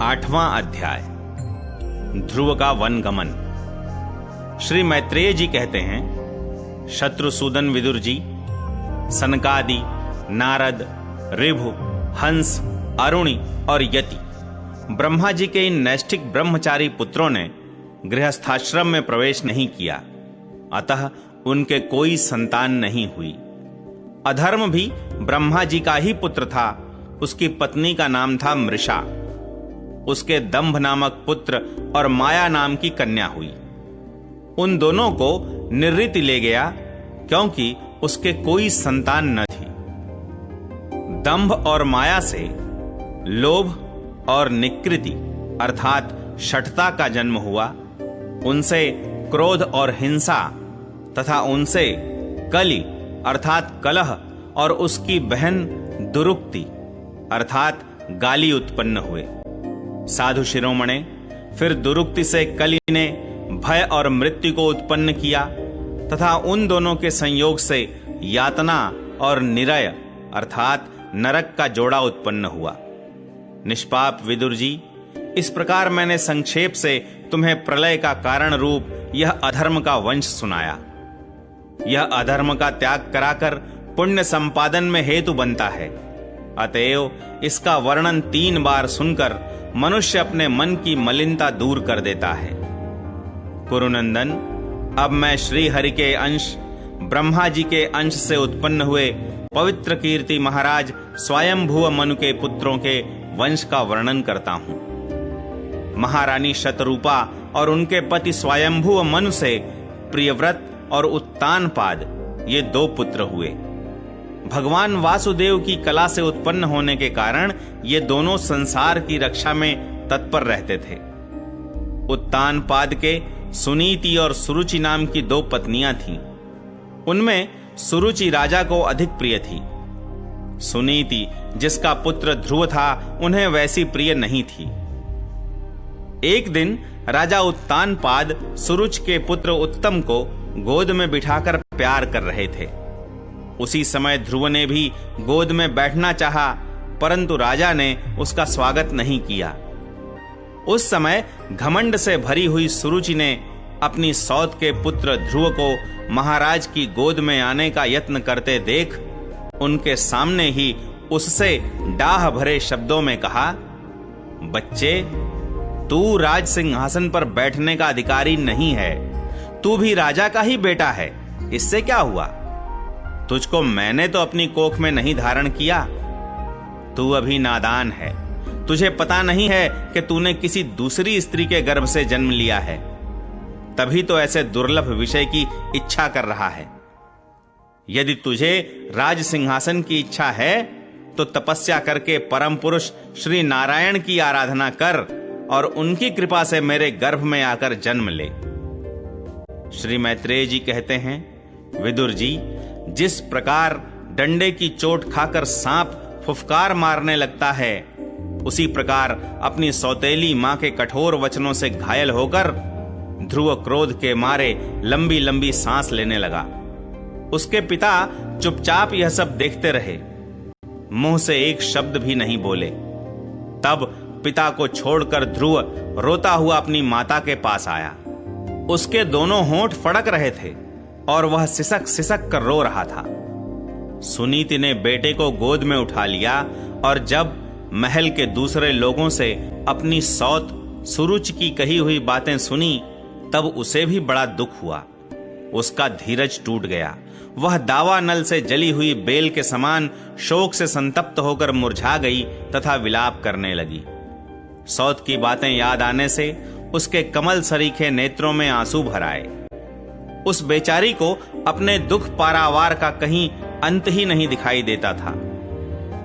8वां अध्याय ध्रुव का वनगमन। श्री मैत्रेय जी कहते हैं, शत्रुसूदन विदुर जी, सनकादि, नारद, ऋभु, हंस, अरुणि और यति ब्रह्मा जी के इन नैष्ठिक ब्रह्मचारी पुत्रों ने गृहस्थाश्रम में प्रवेश नहीं किया, अतः उनके कोई संतान नहीं हुई। अधर्म भी ब्रह्मा जी का ही पुत्र था। उसकी पत्नी का नाम था मृषा। उसके दंभ नामक पुत्र और माया नाम की कन्या हुई। उन दोनों को निर्ऋति ले गया, क्योंकि उसके कोई संतान न थी। दंभ और माया से लोभ और निकृति अर्थात शठता का जन्म हुआ। उनसे क्रोध और हिंसा तथा उनसे कलि अर्थात कलह और उसकी बहन दुरुक्ति अर्थात गाली उत्पन्न हुए। साधु शिरोमणे, फिर दुरुक्ति से कलि ने भय और मृत्यु को उत्पन्न किया तथा उन दोनों के संयोग से यातना और निरय अर्थात नरक का जोड़ा उत्पन्न हुआ। निष्पाप विदुर जी, इस प्रकार मैंने संक्षेप से तुम्हें प्रलय का कारण रूप यह अधर्म का वंश सुनाया। यह अधर्म का त्याग कराकर पुण्य संपादन में हेतु बनता है। अतएव इसका वर्णन 3 बार सुनकर मनुष्य अपने मन की मलिनता दूर कर देता है। कुरुनंदन, अब मैं श्री हरि के अंश ब्रह्मा जी के अंश से उत्पन्न हुए पवित्र कीर्ति महाराज स्वयंभुव मनु के पुत्रों के वंश का वर्णन करता हूं। महारानी शतरूपा और उनके पति स्वयंभुव मनु से प्रियव्रत और उत्तानपाद ये 2 पुत्र हुए। भगवान वासुदेव की कला से उत्पन्न होने के कारण ये दोनों संसार की रक्षा में तत्पर रहते थे। उत्तानपाद के सुनीति और सुरुचि नाम की 2 पत्नियां थीं। उनमें सुरुचि राजा को अधिक प्रिय थी। सुनीति, जिसका पुत्र ध्रुव था, उन्हें वैसी प्रिय नहीं थी। एक दिन राजा उत्तानपाद सुरुच के पुत्र उत्तम को गोद में बिठाकर प्यार कर रहे थे। उसी समय ध्रुव ने भी गोद में बैठना चाहा, परंतु राजा ने उसका स्वागत नहीं किया। उस समय घमंड से भरी हुई सुरुचि ने अपनी सौत के पुत्र ध्रुव को महाराज की गोद में आने का यत्न करते देख उनके सामने ही उससे डाह भरे शब्दों में कहा, बच्चे, तू राज सिंहासन पर बैठने का अधिकारी नहीं है। तू भी राजा का ही बेटा है। इससे क्या हुआ? तुझको मैंने तो अपनी कोख में नहीं धारण किया। तू अभी नादान है। तुझे पता नहीं है कि तूने किसी दूसरी स्त्री के गर्भ से जन्म लिया है, तभी तो ऐसे दुर्लभ विषय की इच्छा कर रहा है। यदि तुझे राज सिंहासन की इच्छा है तो तपस्या करके परम पुरुष श्री नारायण की आराधना कर और उनकी कृपा से मेरे गर्भ में आकर जन्म ले। श्री मैत्रेय जी कहते हैं, विदुर जी, जिस प्रकार डंडे की चोट खाकर सांप फुफकार मारने लगता है, उसी प्रकार अपनी सौतेली मां के कठोर वचनों से घायल होकर ध्रुव क्रोध के मारे लंबी लंबी सांस लेने लगा। उसके पिता चुपचाप यह सब देखते रहे, मुंह से एक शब्द भी नहीं बोले। तब पिता को छोड़कर ध्रुव रोता हुआ अपनी माता के पास आया। उसके दोनों होंठ फड़क रहे थे और वह सिसक सिसक कर रो रहा था। सुनीति ने बेटे को गोद में उठा लिया और जब महल के दूसरे लोगों से अपनी सौत सुरुच की कही हुई बातें सुनी, तब उसे भी बड़ा दुख हुआ। उसका धीरज टूट गया। वह दावा नल से जली हुई बेल के समान शोक से संतप्त होकर मुरझा गई तथा विलाप करने लगी। सौत की बातें याद आने से उसके कमल सरीखे नेत्रों में आंसू भर आए। उस बेचारी को अपने दुख पारावार का कहीं अंत ही नहीं दिखाई देता था।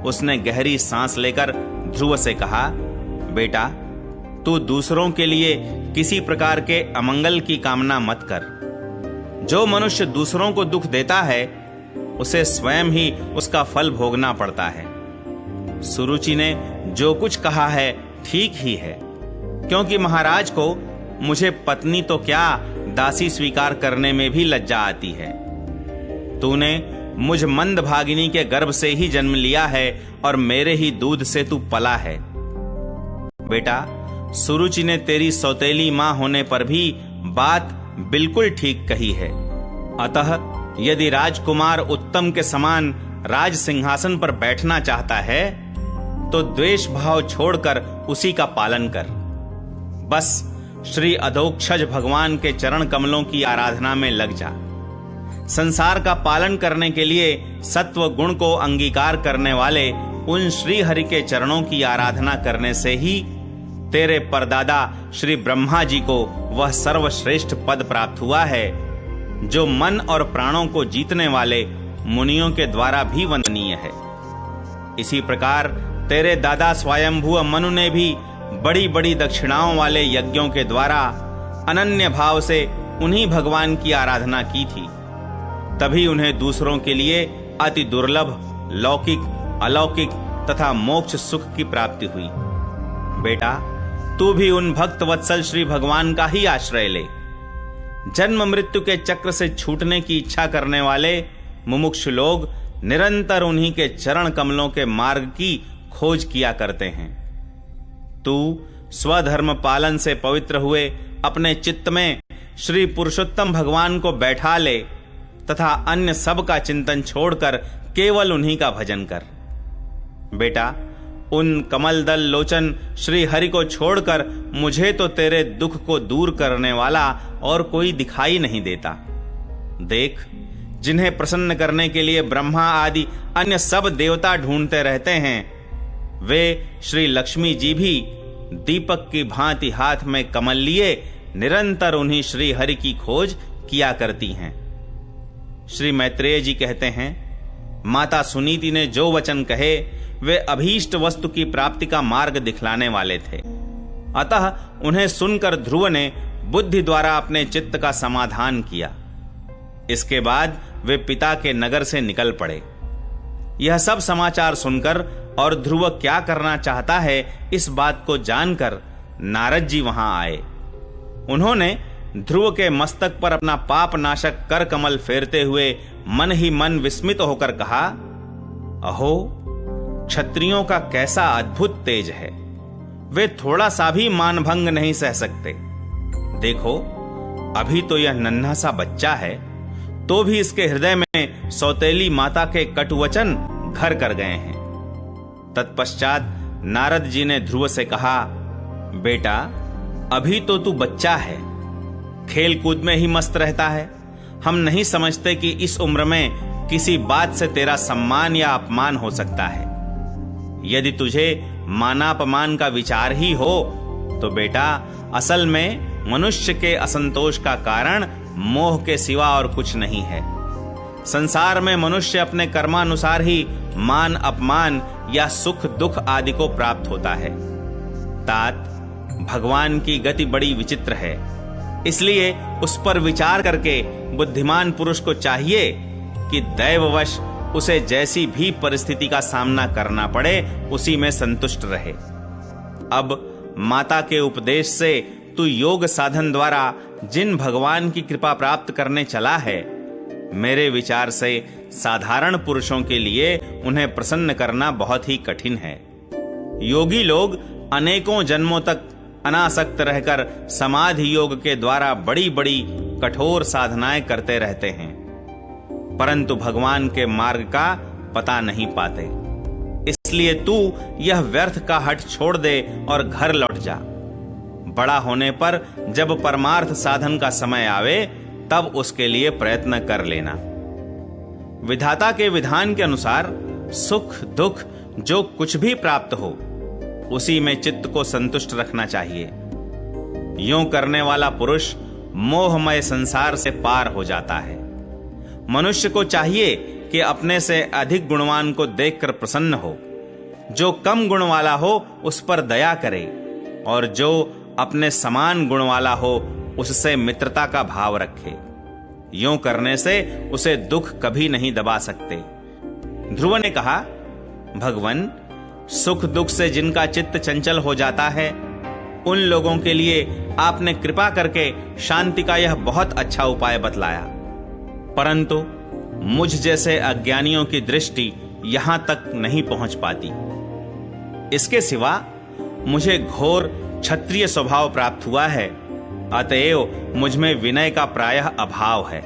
उसने गहरी सांस लेकर ध्रुव से कहा, बेटा, तू दूसरों के लिए किसी प्रकार के अमंगल की कामना मत कर। जो मनुष्य दूसरों को दुख देता है, उसे स्वयं ही उसका फल भोगना पड़ता है। सुरुचि ने जो कुछ कहा है ठीक ही है, क्योंकि महाराज को मुझे पत्नी तो क्या दासी स्वीकार करने में भी लज्जा आती है। तूने मुझ मंद भागिनी के गर्भ से ही जन्म लिया है और मेरे ही दूध से तू पला है। बेटा, सुरुचि ने तेरी सौतेली मां होने पर भी बात बिल्कुल ठीक कही है। अतः यदि राजकुमार उत्तम के समान राज सिंहासन पर बैठना चाहता है तो द्वेष भाव छोड़कर उसी का पालन कर। बस श्री अधोक्षज भगवान के चरण कमलों की आराधना में लग जा। संसार का पालन करने के लिए सत्व गुण को अंगीकार करने वाले उन श्री हरि के चरणों की आराधना करने से ही तेरे परदादा श्री ब्रह्मा जी को वह सर्वश्रेष्ठ पद प्राप्त हुआ है जो मन और प्राणों को जीतने वाले मुनियों के द्वारा भी वंदनीय है। इसी प्रकार तेरे दादा स्वयंभू मनु ने भी बड़ी बड़ी दक्षिणाओं वाले यज्ञों के द्वारा अनन्य भाव से उन्हीं भगवान की आराधना की थी। तभी उन्हें दूसरों के लिए अति दुर्लभ लौकिक अलौकिक तथा मोक्ष सुख की प्राप्ति हुई। बेटा, तू भी उन भक्त वत्सल श्री भगवान का ही आश्रय ले। जन्म मृत्यु के चक्र से छूटने की इच्छा करने वाले मुमुक्षु लोग निरंतर उन्हीं के चरण कमलों के मार्ग की खोज किया करते हैं। तू स्वधर्म पालन से पवित्र हुए अपने चित्त में श्री पुरुषोत्तम भगवान को बैठा ले तथा अन्य सब का चिंतन छोड़कर केवल उन्हीं का भजन कर। बेटा, उन कमल दल लोचन श्री हरि को छोड़कर मुझे तो तेरे दुख को दूर करने वाला और कोई दिखाई नहीं देता। देख, जिन्हें प्रसन्न करने के लिए ब्रह्मा आदि अन्य सब देवता ढूंढते रहते हैं, वे श्री लक्ष्मी जी भी दीपक की भांति हाथ में कमल लिए निरंतर उन्हीं श्री हरि की खोज किया करती हैं। श्री मैत्रेय जी कहते हैं, माता सुनीति ने जो वचन कहे वे अभीष्ट वस्तु की प्राप्ति का मार्ग दिखलाने वाले थे। अतः उन्हें सुनकर ध्रुव ने बुद्धि द्वारा अपने चित्त का समाधान किया। इसके बाद वे पिता के नगर से निकल पड़े। यह सब समाचार सुनकर और ध्रुव क्या करना चाहता है इस बात को जानकर नारद जी वहां आए। उन्होंने ध्रुव के मस्तक पर अपना पाप नाशक कर कमल फेरते हुए मन ही मन विस्मित होकर कहा, अहो, क्षत्रियों का कैसा अद्भुत तेज है। वे थोड़ा सा भी मानभंग नहीं सह सकते। देखो, अभी तो यह नन्हा सा बच्चा है, तो भी इसके हृदय में सौतेली माता के कटुवचन घर कर गए हैं। तत्पश्चात नारद जी ने ध्रुव से कहा, बेटा, अभी तो तू बच्चा है, खेल कूद में ही मस्त रहता है। हम नहीं समझते कि इस उम्र में किसी बात से तेरा सम्मान या अपमान हो सकता है। यदि तुझे मानापमान का विचार ही हो तो बेटा, असल में मनुष्य के असंतोष का कारण मोह के सिवा और कुछ नहीं है। संसार में मनुष्य अपने कर्मानुसार ही मान अपमान या सुख दुख आदि को प्राप्त होता है। तात, भगवान की गति बड़ी विचित्र है, इसलिए उस पर विचार करके बुद्धिमान पुरुष को चाहिए कि दैववश उसे जैसी भी परिस्थिति का सामना करना पड़े उसी में संतुष्ट रहे। अब माता के उपदेश से तू योग साधन द्वारा जिन भगवान की कृपा प्राप्त करने चला है, मेरे विचार से साधारण पुरुषों के लिए उन्हें प्रसन्न करना बहुत ही कठिन है। योगी लोग अनेकों जन्मों तक अनासक्त रहकर समाधि योग के द्वारा बड़ी बड़ी कठोर साधनाएं करते रहते हैं, परंतु भगवान के मार्ग का पता नहीं पाते। इसलिए तू यह व्यर्थ का हठ छोड़ दे और घर लौट जा। बड़ा होने पर जब परमार्थ साधन का समय आवे तब उसके लिए प्रयत्न कर लेना। विधाता के विधान के अनुसार सुख दुख जो कुछ भी प्राप्त हो उसी में चित्त को संतुष्ट रखना चाहिए। यूं करने वाला पुरुष मोहमय संसार से पार हो जाता है। मनुष्य को चाहिए कि अपने से अधिक गुणवान को देखकर प्रसन्न हो, जो कम गुण वाला हो उस पर दया करे और जो अपने समान गुण वाला हो उससे मित्रता का भाव रखे। यूं करने से उसे दुख कभी नहीं दबा सकते। ध्रुव ने कहा, भगवन, सुख दुख से जिनका चित्त चंचल हो जाता है उन लोगों के लिए आपने कृपा करके शांति का यह बहुत अच्छा उपाय बतलाया, परंतु मुझ जैसे अज्ञानियों की दृष्टि यहां तक नहीं पहुंच पाती। इसके सिवा मुझे घोर क्षत्रिय स्वभाव प्राप्त हुआ है, अतएव मुझ में विनय का प्रायः अभाव है।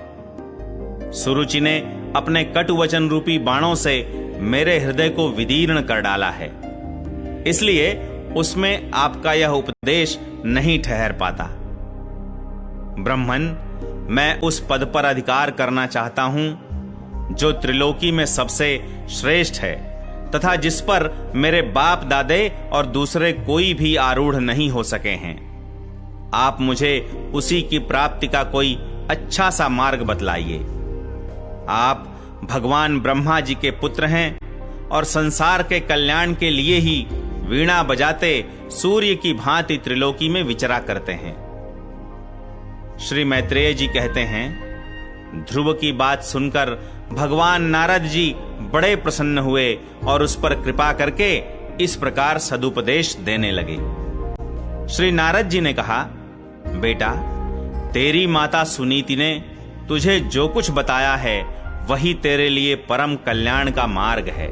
सुरुचि ने अपने कटुवचन रूपी बाणों से मेरे हृदय को विदीर्ण कर डाला है, इसलिए उसमें आपका यह उपदेश नहीं ठहर पाता। ब्रह्मन, मैं उस पद पर अधिकार करना चाहता हूं जो त्रिलोकी में सबसे श्रेष्ठ है तथा जिस पर मेरे बाप दादे और दूसरे कोई भी आरूढ़ नहीं हो सके हैं। आप मुझे उसी की प्राप्ति का कोई अच्छा सा मार्ग बतलाइए। आप भगवान ब्रह्मा जी के पुत्र हैं और संसार के कल्याण के लिए ही वीणा बजाते सूर्य की भांति त्रिलोकी में विचरा करते हैं। श्री मैत्रेय जी कहते हैं, ध्रुव की बात सुनकर भगवान नारद जी बड़े प्रसन्न हुए और उस पर कृपा करके इस प्रकार सदुपदेश देने लगे। श्री नारद जी ने कहा, बेटा, तेरी माता सुनीति ने तुझे जो कुछ बताया है वही तेरे लिए परम कल्याण का मार्ग है।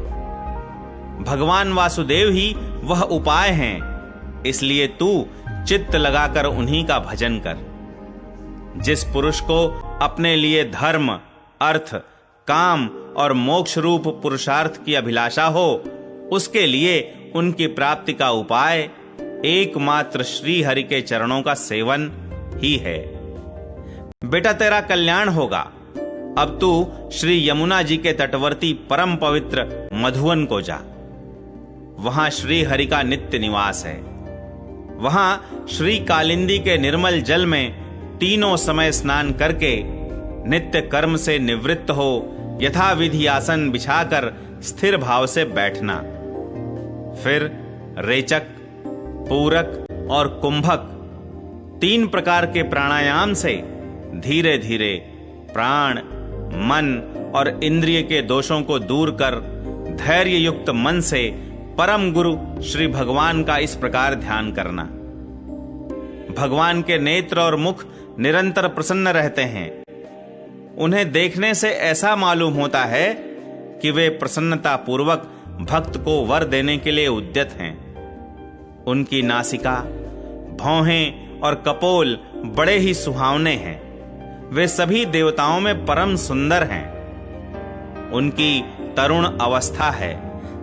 भगवान वासुदेव ही वह उपाय हैं, इसलिए तू चित्त लगाकर उन्हीं का भजन कर। जिस पुरुष को अपने लिए धर्म, अर्थ, काम और मोक्ष रूप पुरुषार्थ की अभिलाषा हो, उसके लिए उनकी प्राप्ति का उपाय एकमात्र श्री हरि के चरणों का सेवन ही है। बेटा, तेरा कल्याण होगा। अब तू श्री यमुना जी के तटवर्ती परम पवित्र मधुवन को जा। वहां श्री हरि का नित्य निवास है। वहां श्री कालिंदी के निर्मल जल में तीनों समय स्नान करके नित्य कर्म से निवृत्त हो यथाविधि आसन बिछाकर स्थिर भाव से बैठना। फिर रेचक, पूरक और कुंभक 3 प्रकार के प्राणायाम से धीरे धीरे प्राण, मन और इंद्रिय के दोषों को दूर कर धैर्य युक्त मन से परम गुरु श्री भगवान का इस प्रकार ध्यान करना। भगवान के नेत्र और मुख निरंतर प्रसन्न रहते हैं। उन्हें देखने से ऐसा मालूम होता है कि वे प्रसन्नता पूर्वक भक्त को वर देने के लिए उद्यत हैं। उनकी नासिका, भौहें और कपोल बड़े ही सुहावने हैं। वे सभी देवताओं में परम सुंदर हैं। उनकी तरुण अवस्था है।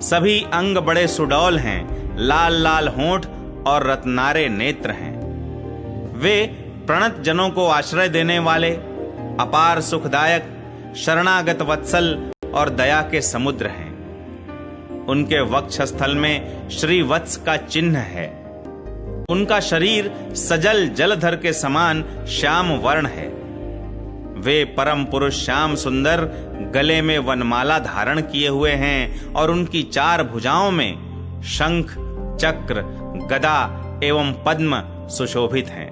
सभी अंग बड़े सुडौल हैं। लाल लाल होंठ और रत्नारे नेत्र हैं। वे प्रणत जनों को आश्रय देने वाले, अपार सुखदायक, शरणागत वत्सल और दया के समुद्र हैं। उनके वक्षस्थल में श्री वत्स का चिन्ह है। उनका शरीर सजल जलधर के समान श्याम वर्ण है। वे परम पुरुष श्याम सुंदर गले में वनमाला धारण किए हुए हैं और उनकी 4 भुजाओं में शंख, चक्र, गदा एवं पद्म सुशोभित हैं।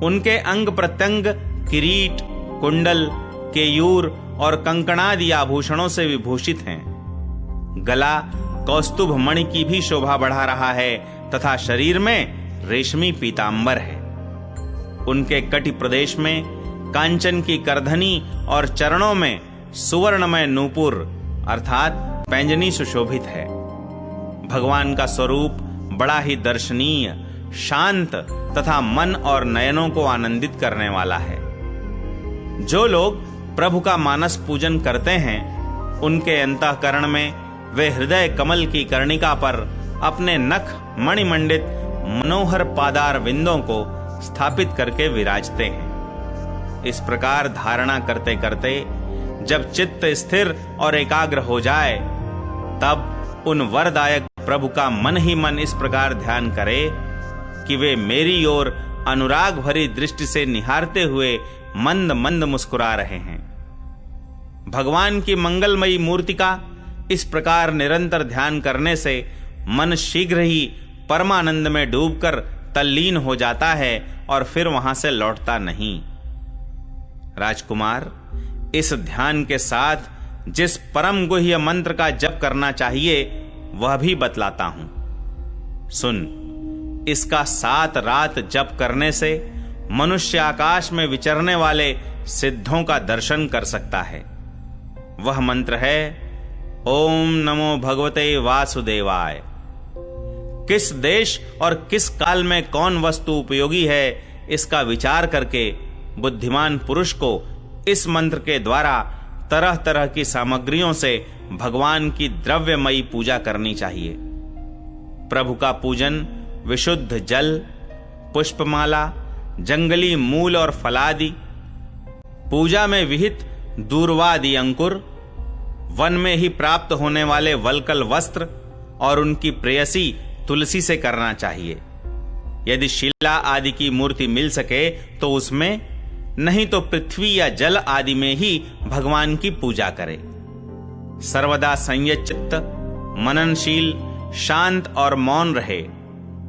उनके अंग प्रत्यंग किरीट, कुंडल, केयूर और कंकणादि आभूषणों से विभूषित हैं। गला कौस्तुभ मणि की भी शोभा बढ़ा रहा है तथा शरीर में रेशमी पीतांबर है। उनके कटि प्रदेश में कांचन की करधनी और चरणों में सुवर्णमय नूपुर अर्थात पैंजनी सुशोभित है। भगवान का स्वरूप बड़ा ही दर्शनीय, शांत तथा मन और नयनों को आनंदित करने वाला है। जो लोग प्रभु का मानस पूजन करते हैं, उनके अंतःकरण में वे हृदय कमल की कर्णिका पर अपने नख मणिमंडित मनोहर पादार विंदों को स्थापित करके विराजते हैं। इस प्रकार धारणा करते करते जब चित्त स्थिर और एकाग्र हो जाए, तब उन वरदायक प्रभु का मन ही मन इस प्रकार ध्यान करे कि वे मेरी ओर अनुराग भरी दृष्टि से निहारते हुए मंद मंद मुस्कुरा रहे हैं। भगवान की मंगलमयी मूर्ति का इस प्रकार निरंतर ध्यान करने से मन शीघ्र ही परमानंद में डूबकर तल्लीन हो जाता है और फिर वहां से लौटता नहीं। राजकुमार, इस ध्यान के साथ जिस परम गुह्य मंत्र का जप करना चाहिए वह भी बतलाता हूं। सुन, इसका 7 रात जप करने से मनुष्य आकाश में विचरने वाले सिद्धों का दर्शन कर सकता है। वह मंत्र है, ओम नमो भगवते वासुदेवाय। किस देश और किस काल में कौन वस्तु उपयोगी है, इसका विचार करके बुद्धिमान पुरुष को इस मंत्र के द्वारा तरह तरह की सामग्रियों से भगवान की द्रव्यमयी पूजा करनी चाहिए। प्रभु का पूजन विशुद्ध जल, पुष्पमाला, जंगली मूल और फलादि, पूजा में विहित दूर्वादि अंकुर, वन में ही प्राप्त होने वाले वल्कल वस्त्र और उनकी प्रेयसी तुलसी से करना चाहिए। यदि शिला आदि की मूर्ति मिल सके तो उसमें, नहीं तो पृथ्वी या जल आदि में ही भगवान की पूजा करे। सर्वदा संयत चित्त, मननशील, शांत और मौन रहे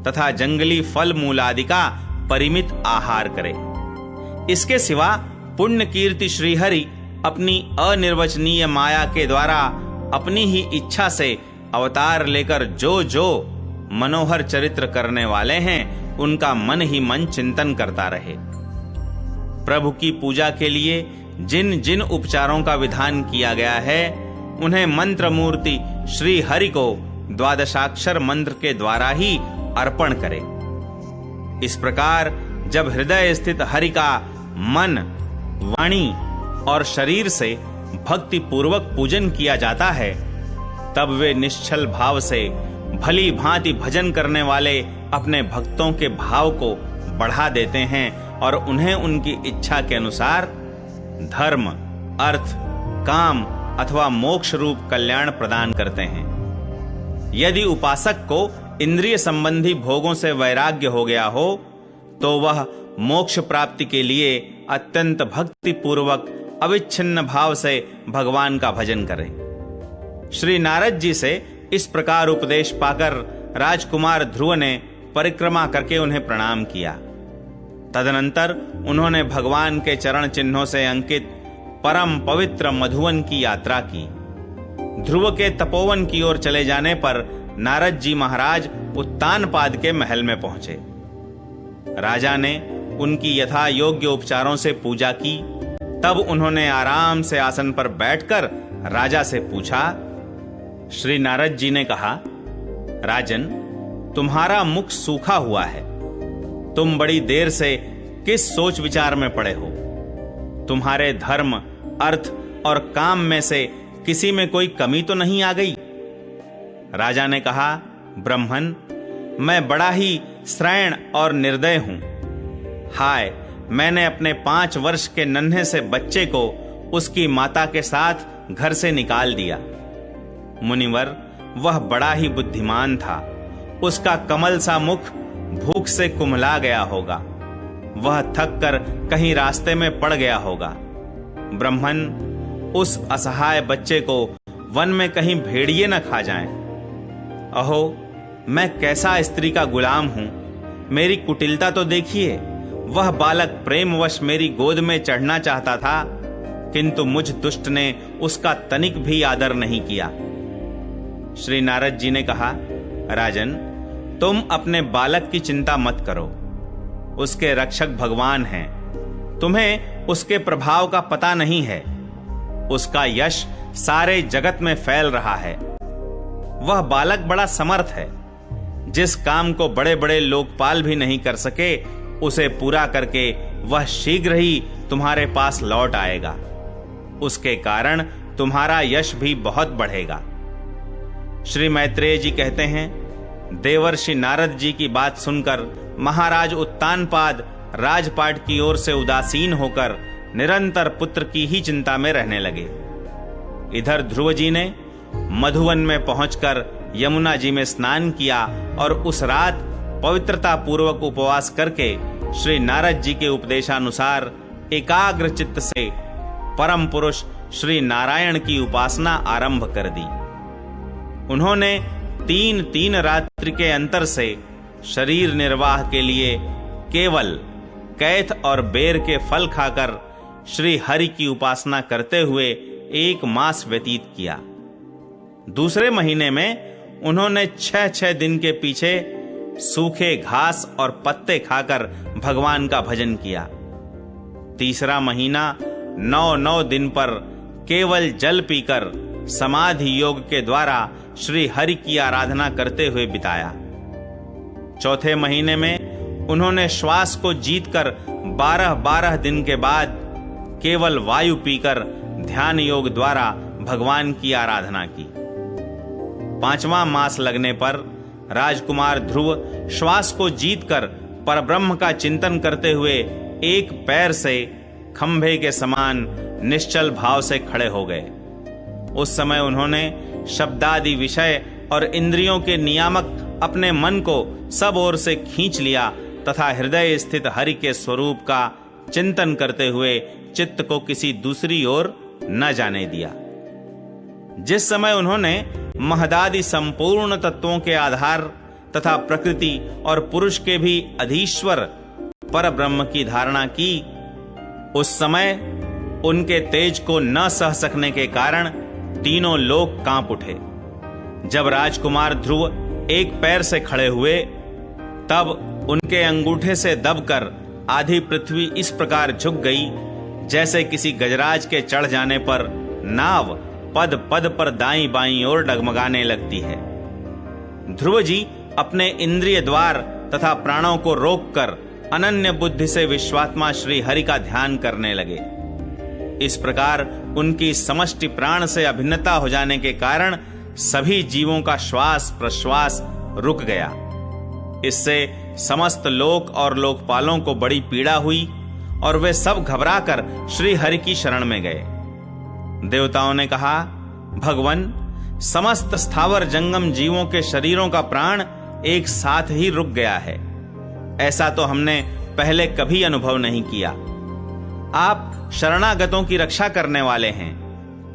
तथा जंगली फल मूल आदि का परिमित आहार करे। इसके सिवा पुण्य कीर्ति श्रीहरि अपनी अनिर्वचनीय माया के द्वारा अपनी ही इच्छा से अवतार लेकर जो जो मनोहर चरित्र करने वाले हैं, उनका मन ही मन चिंतन करता रहे। प्रभु की पूजा के लिए जिन जिन उपचारों का विधान किया गया है, उन्हें मंत्र मूर्ति श्री हरि को द्वादशाक्षर मंत्र के द्वारा ही अर्पण करे। इस प्रकार जब हृदय स्थित हरि का मन, वाणी और शरीर से भक्ति पूर्वक पूजन किया जाता है, तब वे निश्चल भाव से भली भांति भजन करने वाले अपने भक्तों के भाव को बढ़ा देते हैं और उन्हें उनकी इच्छा के अनुसार धर्म, अर्थ, काम अथवा मोक्ष रूप कल्याण प्रदान करते हैं। यदि उपासक को इंद्रिय संबंधी भोगों से वैराग्य हो गया हो, तो वह मोक्ष प्राप्ति के लिए अत्यंत भक्ति पूर्वक अविच्छिन्न भाव से भगवान का भजन करे। श्री नारद जी से इस प्रकार उपदेश पाकर राजकुमार ध्रुव ने परिक्रमा करके उन्हें प्रणाम किया। तदनंतर उन्होंने भगवान के चरण चिन्हों से अंकित परम पवित्र मधुवन की यात्रा की। ध्रुव के तपोवन की ओर चले जाने पर नारद जी महाराज उत्तानपाद के महल में पहुंचे। राजा ने उनकी यथा योग्य उपचारों से पूजा की। तब उन्होंने आराम से आसन पर बैठकर राजा से पूछा। श्री नारद जी ने कहा, राजन, तुम्हारा मुख सूखा हुआ है। तुम बड़ी देर से किस सोच विचार में पड़े हो? तुम्हारे धर्म, अर्थ और काम में से किसी में कोई कमी तो नहीं आ गई? राजा ने कहा, ब्रह्मन, मैं बड़ा ही श्रैण और निर्दय हूं। हाय, मैंने अपने 5 वर्ष के नन्हे से बच्चे को उसकी माता के साथ घर से निकाल दिया। मुनिवर, वह बड़ा ही बुद्धिमान था। उसका कमल सा मुख भूख से कुम्हला गया होगा। वह थक कर कहीं रास्ते में पड़ गया होगा। ब्रह्मन, उस असहाय बच्चे को वन में कहीं भेड़िए न खा जाएं। अहो, मैं कैसा स्त्री का गुलाम हूं। मेरी कुटिलता तो देखिए। वह बालक प्रेमवश मेरी गोद में चढ़ना चाहता था, किंतु मुझ दुष्ट ने उसका तनिक भी आदर नहीं किया। श्री नारद जी ने कहा, राजन, तुम अपने बालक की चिंता मत करो। उसके रक्षक भगवान हैं। तुम्हें उसके प्रभाव का पता नहीं है। उसका यश सारे जगत में फैल रहा है। वह बालक बड़ा समर्थ है। जिस काम को बड़े बड़े लोकपाल भी नहीं कर सके, उसे पूरा करके वह शीघ्र ही तुम्हारे पास लौट आएगा। उसके कारण तुम्हारा यश भी बहुत बढ़ेगा। श्री मैत्रेय जी कहते हैं, देवर्षि नारद जी की बात सुनकर महाराज उत्तानपाद राजपाट की ओर से उदासीन होकर निरंतर पुत्र की ही चिंता में रहने लगे। इधर ध्रुव जी ने मधुवन में पहुंचकर यमुना जी में स्नान किया और उस रात पवित्रता पूर्वक उपवास करके श्री नारद जी के उपदेशानुसार एकाग्र चित्त से परम पुरुष श्री नारायण की उपासना आरंभ कर दी। उन्होंने 3 रात्रि के अंतर से शरीर निर्वाह के लिए केवल कैथ और बेर के फल खाकर श्री हरि की उपासना करते हुए 1 मास व्यतीत किया। दूसरे महीने में उन्होंने 6 दिन के पीछे सूखे घास और पत्ते खाकर भगवान का भजन किया। तीसरा महीना 9 दिन पर केवल जल पीकर समाधि योग के द्वारा श्री हरि की आराधना करते हुए बिताया। चौथे महीने में उन्होंने श्वास को जीतकर 12-12 दिन के बाद केवल वायु पीकर ध्यान योग द्वारा भगवान की आराधना की। 5वां मास लगने पर राजकुमार ध्रुव श्वास को जीतकर परब्रह्म का चिंतन करते हुए एक पैर से खंभे के समान निश्चल भाव से खड़े हो गए। उस समय उन्होंने शब्दादि विषय और इंद्रियों के नियामक अपने मन को सब ओर से खींच लिया तथा हृदय स्थित हरि के स्वरूप का चिंतन करते हुए चित्त को किसी दूसरी ओर न जाने दिया। जिस समय उन्होंने महदादि संपूर्ण तत्वों के आधार तथा प्रकृति और पुरुष के भी अधीश्वर पर ब्रह्म की धारणा की, उस समय उनके तेज को न सह सकने के कारण तीनों लोक कांप उठे। जब राजकुमार ध्रुव एक पैर से खड़े हुए, तब उनके अंगूठे से दबकर आधी पृथ्वी इस प्रकार झुक गई जैसे किसी गजराज के चढ़ जाने पर नाव पद पद पर दाईं बाईं ओर डगमगाने लगती है। ध्रुव जी अपने इंद्रिय द्वार तथा प्राणों को रोककर अनन्य बुद्धि से विश्वात्मा श्री हरि का ध्यान करने लगे। इस प्रकार उनकी समष्टि प्राण से अभिन्नता हो जाने के कारण सभी जीवों का श्वास प्रश्वास रुक गया। इससे समस्त लोक और लोकपालों को बड़ी पीड़ा हुई और वे सब घबराकर श्री हरि की शरण में गए। देवताओं ने कहा, भगवन, समस्त स्थावर जंगम जीवों के शरीरों का प्राण एक साथ ही रुक गया है। ऐसा तो हमने पहले कभी अनुभव नहीं किया। आप शरणागतों की रक्षा करने वाले हैं।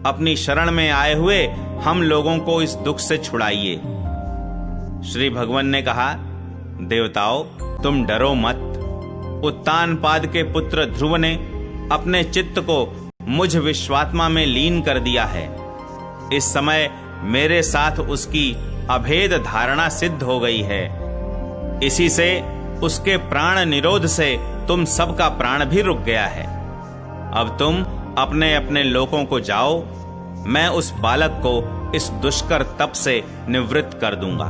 अपनी शरण में आए हुए हम लोगों को इस दुख से छुड़ाइए। श्री भगवान ने कहा, देवताओं, तुम डरो मत। उत्तानपाद के पुत्र ध्रुव ने अपने चित्त को मुझ विश्वात्मा में लीन कर दिया है। इस समय मेरे साथ उसकी अभेद धारणा सिद्ध हो गई है। इसी से उसके प्राण निरोध से तुम सबका प्राण भी रुक गया है। अब तुम अपने अपने लोकों को जाओ। मैं उस बालक को इस दुष्कर तप से निवृत्त कर दूंगा।